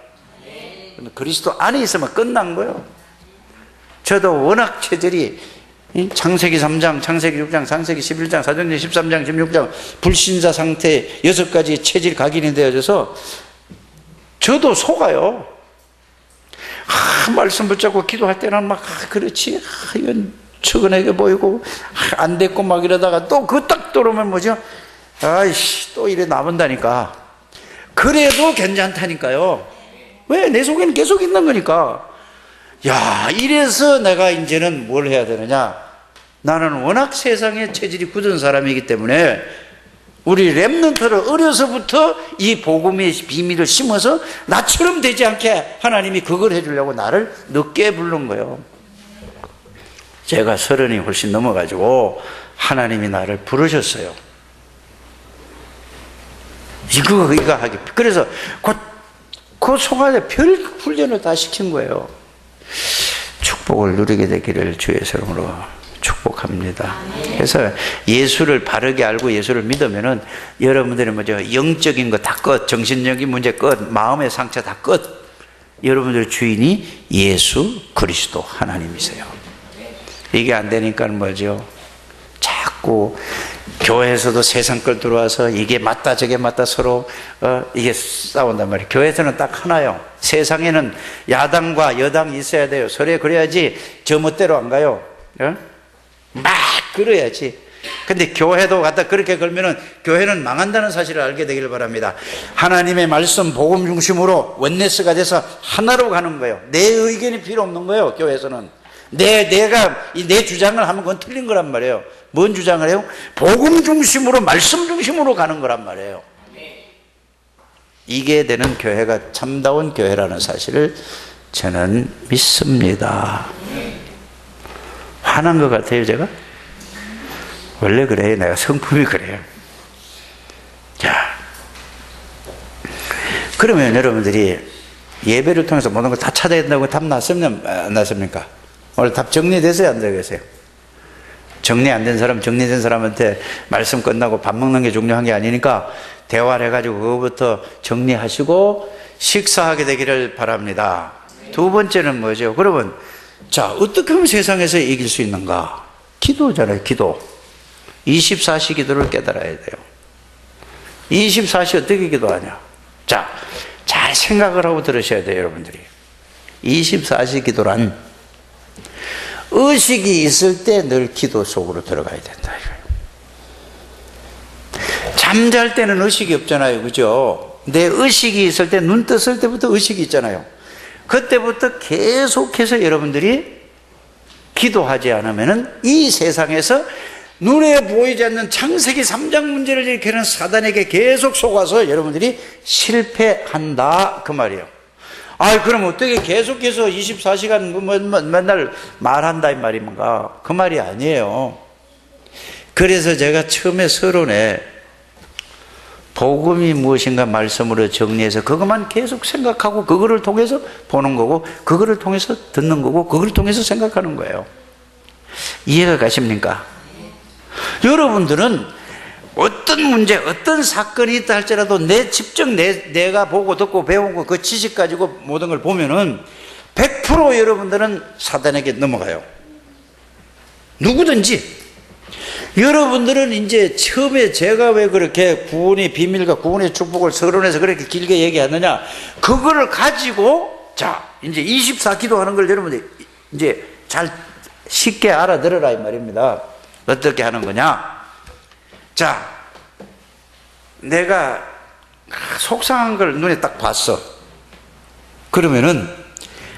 그리스도 안에 있으면 끝난 거예요. 저도 워낙 체질이 창세기 3장, 창세기 6장, 창세기 11장, 사도행전 13장, 16장 불신자 상태 6가지 체질 각인이 되어져서 저도 속아요. 말씀 붙잡고 기도할 때는 막 그렇지 이건 측은하게 보이고 안 됐고 막 이러다가 또 그 딱 들어오면 뭐죠? 아이씨 또 이래 남은다니까. 그래도 괜찮다니까요. 왜? 내 속에는 계속 있는 거니까. 야, 이래서 내가 이제는 뭘 해야 되느냐? 나는 워낙 세상에 체질이 굳은 사람이기 때문에 우리 렘넌트를 어려서부터 이 복음의 비밀을 심어서 나처럼 되지 않게 하나님이 그걸 해주려고 나를 늦게 부른 거예요. 제가 30이 훨씬 넘어가지고 하나님이 나를 부르셨어요. 이거 하기. 그래서 그 속안에 별 훈련을 다 시킨 거예요. 축복을 누리게 되기를 주의 이름으로 축복합니다. 그래서 예수를 바르게 알고 예수를 믿으면은 여러분들이 뭐죠? 영적인 거 다 끝, 정신적인 문제 끝, 마음의 상처 다 끝. 여러분들 주인이 예수 그리스도 하나님이세요. 이게 안 되니까 뭐죠? 자꾸 교회에서도 세상 걸 들어와서 이게 맞다 저게 맞다 서로 이게 싸운단 말이에요. 교회에서는 딱 하나요. 세상에는 야당과 여당이 있어야 돼요. 서로 그래야지 저 멋대로 안 가요. 막 그래야지. 근데 교회도 갖다 그렇게 걸면은 교회는 망한다는 사실을 알게 되기를 바랍니다. 하나님의 말씀 복음 중심으로 원네스가 돼서 하나로 가는 거예요. 내 의견이 필요 없는 거예요. 교회에서는 내가 내 주장을 하면 그건 틀린 거란 말이에요. 뭔 주장을 해요? 복음 중심으로 말씀 중심으로 가는 거란 말이에요. 이게 되는 교회가 참다운 교회라는 사실을 저는 믿습니다. 화난 것 같아요, 제가? 원래 그래요. 내가 성품이 그래요. 자, 그러면 여러분들이 예배를 통해서 모든 걸 다 찾아야 된다고 답 났으면 안 났습니까? 오늘 답 정리됐어요, 안 되겠어요? 정리 안 된 사람, 정리된 사람한테 말씀 끝나고 밥 먹는 게 중요한 게 아니니까 대화를 해가지고 그거부터 정리하시고 식사하게 되기를 바랍니다. 두 번째는 뭐죠? 그러면 자, 어떻게 하면 세상에서 이길 수 있는가? 기도잖아요, 기도. 24시 기도를 깨달아야 돼요. 24시 어떻게 기도하냐? 자, 잘 생각을 하고 들으셔야 돼요, 여러분들이. 24시 기도란 의식이 있을 때 늘 기도 속으로 들어가야 된다. 잠잘 때는 의식이 없잖아요, 그죠? 내 의식이 있을 때, 눈 떴을 때부터 의식이 있잖아요. 그때부터 계속해서 여러분들이 기도하지 않으면은 이 세상에서 눈에 보이지 않는 창세기 3장 문제를 일으키는 사단에게 계속 속아서 여러분들이 실패한다, 그 말이에요. 그럼 어떻게 계속해서 24시간 맨날 말한다 이 말입니까? 그 말이 아니에요. 그래서 제가 처음에 서론에 복음이 무엇인가 말씀으로 정리해서 그것만 계속 생각하고 그거를 통해서 보는 거고 그거를 통해서 듣는 거고 그거를 통해서 생각하는 거예요. 이해가 가십니까? 여러분들은 어떤 문제, 어떤 사건이 있다 할지라도 내가 보고 듣고 배운 거 그 지식 가지고 모든 걸 보면은 100% 여러분들은 사단에게 넘어가요. 누구든지. 여러분들은 이제 처음에 제가 왜 그렇게 구원의 비밀과 구원의 축복을 서론에서 그렇게 길게 얘기하느냐, 그거를 가지고 자 이제 24기도 하는 걸 여러분들 이제 잘 쉽게 알아들어라 이 말입니다. 어떻게 하는 거냐? 자, 내가 속상한 걸 눈에 딱 봤어. 그러면은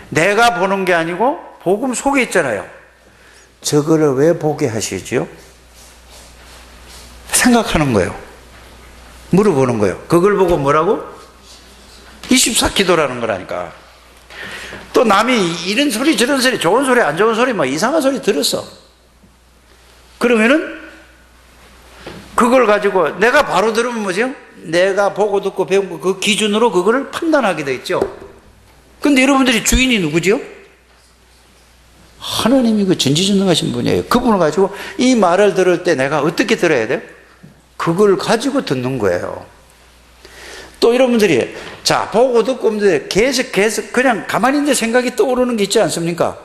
내가 보는 게 아니고 복음 속에 있잖아요. 저거를 왜 보게 하시지요? 생각하는 거예요. 물어보는 거예요. 그걸 보고 뭐라고? 24기도라는 거라니까. 또 남이 이런 소리 저런 소리 좋은 소리 안 좋은 소리 뭐 이상한 소리 들었어. 그러면은 그걸 가지고 내가 바로 들으면 뭐죠? 내가 보고 듣고 배운 거 그 기준으로 그거를 판단하게 돼 있죠. 근데 여러분들이 주인이 누구죠? 하나님이 그 전지전능하신 분이에요. 그분을 가지고 이 말을 들을 때 내가 어떻게 들어야 돼요? 그걸 가지고 듣는 거예요. 또 여러분들이 자 보고 듣고 계속 그냥 가만히 있는데 생각이 떠오르는 게 있지 않습니까?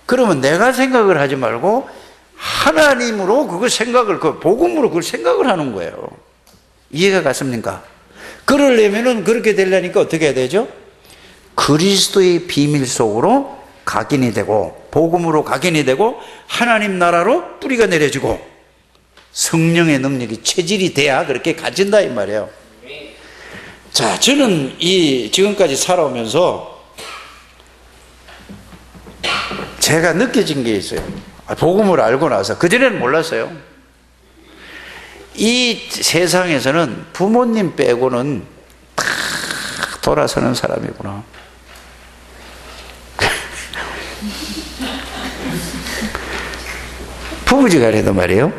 그러면 내가 생각을 하지 말고 하나님으로 그걸 생각을 그 복음으로 그걸 생각을 하는 거예요. 이해가 갔습니까? 그러려면은 그렇게 되려니까 어떻게 해야 되죠? 그리스도의 비밀 속으로 각인이 되고 복음으로 각인이 되고 하나님 나라로 뿌리가 내려지고 성령의 능력이 체질이 돼야 그렇게 가진다 이 말이에요. 자, 저는 지금까지 살아오면서 제가 느껴진 게 있어요. 복음을 알고 나서 그전에는 몰랐어요. 이 세상에서는 부모님 빼고는 다 돌아서는 사람이구나. 부부지간에도 말이에요.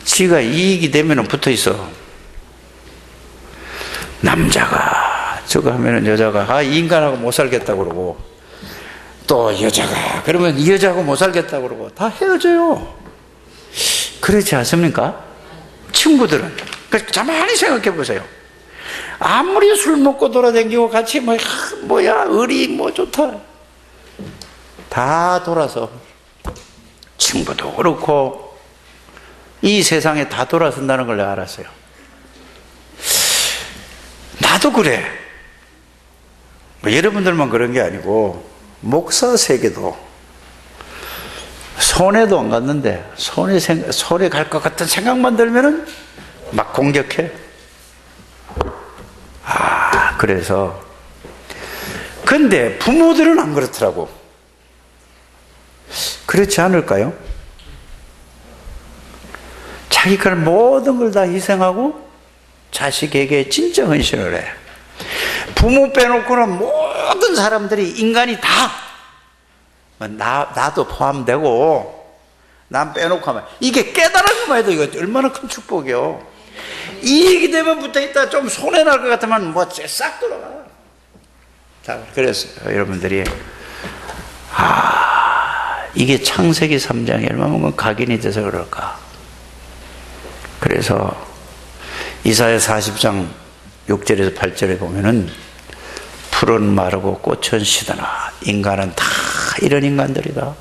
지가 이익이 되면 붙어 있어. 남자가 저거 하면은 여자가 이 인간하고 못 살겠다 그러고 또 여자가 그러면 이 여자하고 못 살겠다 그러고 다 헤어져요. 그렇지 않습니까? 친구들은 가만히 생각해 보세요. 아무리 술 먹고 돌아다니고 같이 뭐야 의리 뭐 좋다 다 돌아서 친구도 그렇고 이 세상에 다 돌아선다는 걸 내가 알았어요. 나도 그래. 여러분들만 그런 게 아니고 목사 세계도 손해도 안 갔는데 손해 갈 것 같은 생각만 들면은 막 공격해. 그래서 근데 부모들은 안 그렇더라고. 그렇지 않을까요? 자기 걸 모든 걸 다 희생하고 자식에게 진짜 헌신을 해. 부모 빼놓고는 모든 사람들이 인간이 다 나도 포함되고 난 빼놓고 하면 이게 깨달은 것만 해도 이거 얼마나 큰 축복이요. 이 얘기 되면 붙어있다 좀 손해날 것 같으면 뭐 싹 돌아가. 자, 그래서 여러분들이 이게 창세기 3장이 얼마나 각인이 돼서 그럴까. 그래서 이사야 40장 6절에서 8절에 보면은 풀은 마르고 꽃은 시드나 인간은 다 이런 인간들이다.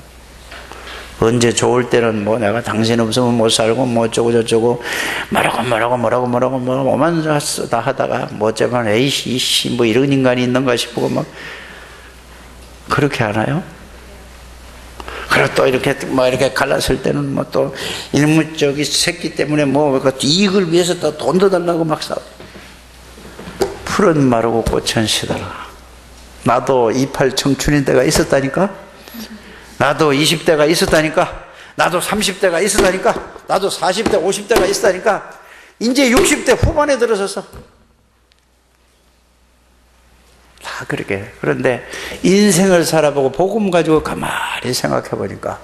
언제 좋을 때는 뭐 내가 당신 없으면 못 살고 뭐 어쩌고 저쩌고 뭐라고 오만 다 하다가 뭐 어쩌면 에이씨 이씨 뭐 이런 인간이 있는가 싶고 막 그렇게 하나요? 그리고 또 이렇게 뭐 이렇게 갈랐을 때는 뭐 또 이놈의 저기 새끼 때문에 뭐 이익을 위해서 또 돈 더 달라고 막 싸워. 풀은 마르고 꽃은 시들어. 나도 28 청춘인 때가 있었다니까. 나도 20대가 있었다니까. 나도 30대가 있었다니까. 나도 40대 50대가 있었다니까. 이제 60대 후반에 들어서서 다 그렇게. 그런데 인생을 살아보고 복음 가지고 가만히 생각해 보니까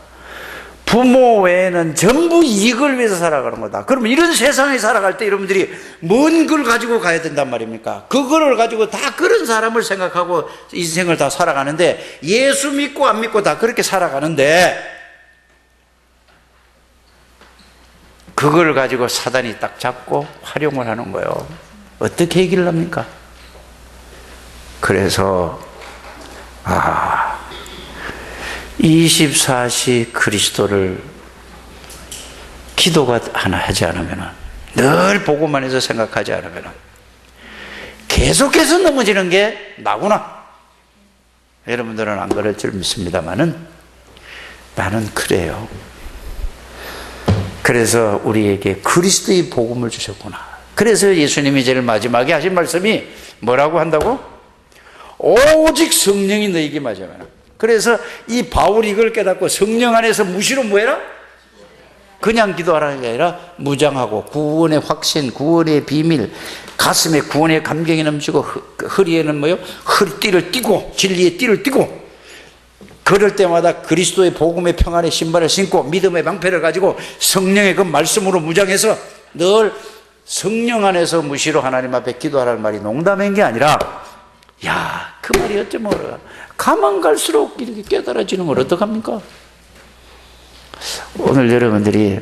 부모 외에는 전부 이익을 위해서 살아가는 거다. 그러면 이런 세상에 살아갈 때 여러분들이 뭔 걸 가지고 가야 된단 말입니까? 그거를 가지고 다 그런 사람을 생각하고 인생을 다 살아가는데 예수 믿고 안 믿고 다 그렇게 살아가는데 그걸 가지고 사단이 딱 잡고 활용을 하는 거예요. 어떻게 얘기를 합니까? 그래서 24시 그리스도를 기도가 하나 하지 않으면 늘 보고만 해서 생각하지 않으면 계속해서 넘어지는 게 나구나. 여러분들은 안 그럴 줄 믿습니다만은 나는 그래요. 그래서 우리에게 그리스도의 복음을 주셨구나. 그래서 예수님이 제일 마지막에 하신 말씀이 뭐라고 한다고? 오직 성령이 너에게 맞으면. 그래서 이 바울이 이걸 깨닫고 성령 안에서 무시로 뭐해라? 그냥 기도하라는 게 아니라 무장하고 구원의 확신, 구원의 비밀, 가슴에 구원의 감격이 넘치고 허리에는 뭐요? 띠를 띠고 진리의 띠를 띠고 그럴 때마다 그리스도의 복음의 평안의 신발을 신고 믿음의 방패를 가지고 성령의 그 말씀으로 무장해서 늘 성령 안에서 무시로 하나님 앞에 기도하라는 말이 농담인 게 아니라 그 말이 어쩌면 가만 갈수록 이렇게 깨달아지는 걸 어떡합니까? 오늘 여러분들이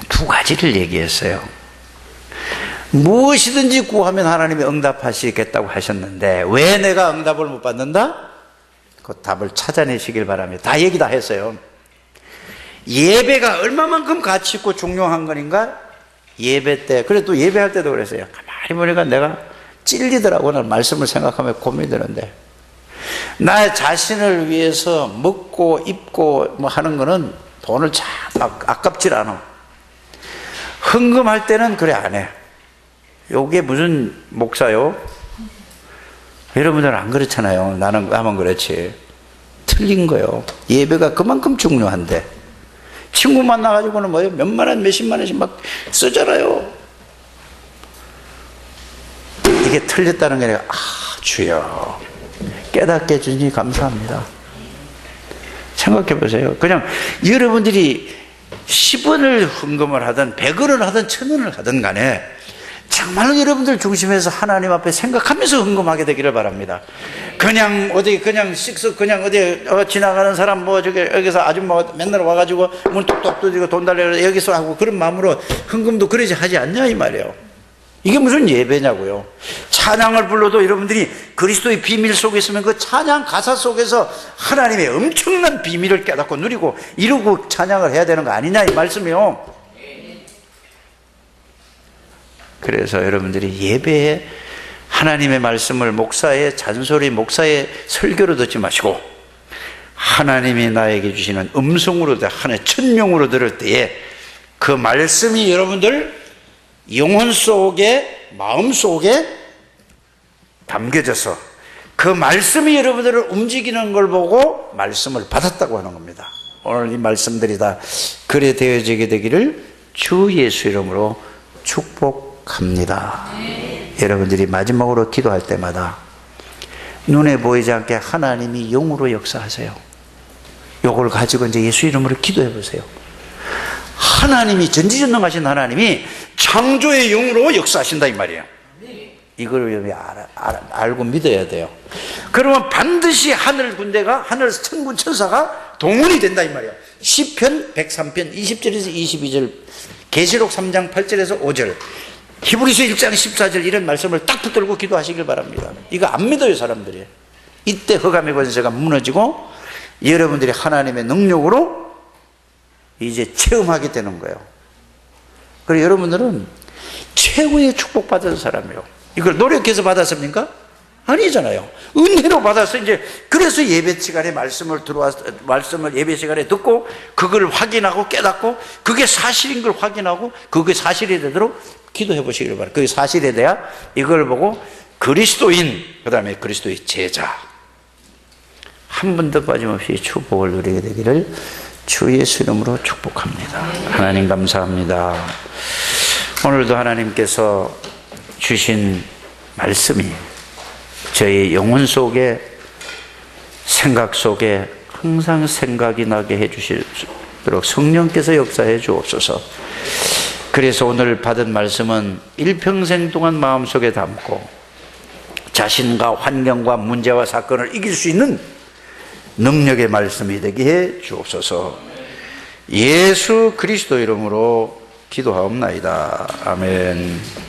두 가지를 얘기했어요. 무엇이든지 구하면 하나님이 응답하시겠다고 하셨는데 왜 내가 응답을 못 받는다? 그 답을 찾아내시길 바랍니다. 다 얘기 다 했어요. 예배가 얼마만큼 가치 있고 중요한 거인가? 예배 때, 그래 또 예배할 때도 그랬어요. 가만히 보니까 내가 찔리더라고. 난 말씀을 생각하면 고민이 되는데 나의 자신을 위해서 먹고 입고 뭐 하는 거는 돈을 참 아깝질 않아. 헌금할 때는 그래 안 해. 요게 무슨 목사요? 여러분들은 안 그렇잖아요. 나만 그렇지. 틀린 거예요. 예배가 그만큼 중요한데 친구 만나가지고는 뭐예요? 몇만 원, 몇십만 원씩 막 쓰잖아요. 이게 틀렸다는 게 아니라 주여 깨닫게 해주니 감사합니다. 생각해 보세요. 그냥 여러분들이 10원을 헌금을 하든 100원을 하든 1000원을 하든 간에 정말로 여러분들 중심에서 하나님 앞에 생각하면서 헌금하게 되기를 바랍니다. 그냥 어디 그냥 씩쓱 그냥 어디 지나가는 사람 뭐 저기 여기서 아줌마가 맨날 와가지고 문 뚝뚝 두드리고 돈 달래고 여기서 하고 그런 마음으로 헌금도 그러지 하지 않냐 이 말이에요. 이게 무슨 예배냐고요. 찬양을 불러도 여러분들이 그리스도의 비밀 속에 있으면 그 찬양 가사 속에서 하나님의 엄청난 비밀을 깨닫고 누리고 이루고 찬양을 해야 되는 거 아니냐 이 말씀이요. 그래서 여러분들이 예배에 하나님의 말씀을 목사의 잔소리, 목사의 설교로 듣지 마시고 하나님이 나에게 주시는 음성으로 하나의 천명으로 들을 때에 그 말씀이 여러분들 영혼 속에, 마음 속에 담겨져서 그 말씀이 여러분들을 움직이는 걸 보고 말씀을 받았다고 하는 겁니다. 오늘 이 말씀들이 다 그래 되어지게 되기를 주 예수 이름으로 축복합니다. 여러분들이 마지막으로 기도할 때마다 눈에 보이지 않게 하나님이 영으로 역사하세요. 요걸 가지고 이제 예수 이름으로 기도해 보세요. 하나님이 전지전능하신 하나님이 창조의 영으로 역사하신다 이 말이에요. 이걸 여러분이 알고 믿어야 돼요. 그러면 반드시 하늘 군대가, 하늘 천군 천사가 동원이 된다 이 말이에요. 시편 103편 20절에서 22절, 계시록 3장 8절에서 5절, 히브리서 1장 14절 이런 말씀을 딱 붙들고 기도하시길 바랍니다. 이거 안 믿어요 사람들이. 이때 흑암의 권세가 무너지고 여러분들이 하나님의 능력으로 이제 체험하게 되는 거예요. 그리고 여러분들은 최고의 축복받은 사람이에요. 이걸 노력해서 받았습니까? 아니잖아요. 은혜로 받아서 이제 그래서 예배 시간에 말씀을 예배 시간에 듣고 그걸 확인하고 깨닫고 그게 사실인 걸 확인하고 그게 사실이 되도록 기도해 보시길 바랍니다. 그게 사실에 대해 이걸 보고 그리스도인, 그 다음에 그리스도의 제자, 한 번도 빠짐없이 축복을 누리게 되기를 주 예수 이름으로 축복합니다. 하나님 감사합니다. 오늘도 하나님께서 주신 말씀이 저희 영혼 속에, 생각 속에 항상 생각이 나게 해주시도록 성령께서 역사해 주옵소서. 그래서 오늘 받은 말씀은 일평생 동안 마음속에 담고 자신과 환경과 문제와 사건을 이길 수 있는 능력의 말씀이 되게 해 주옵소서. 예수 그리스도 이름으로 기도하옵나이다. 아멘.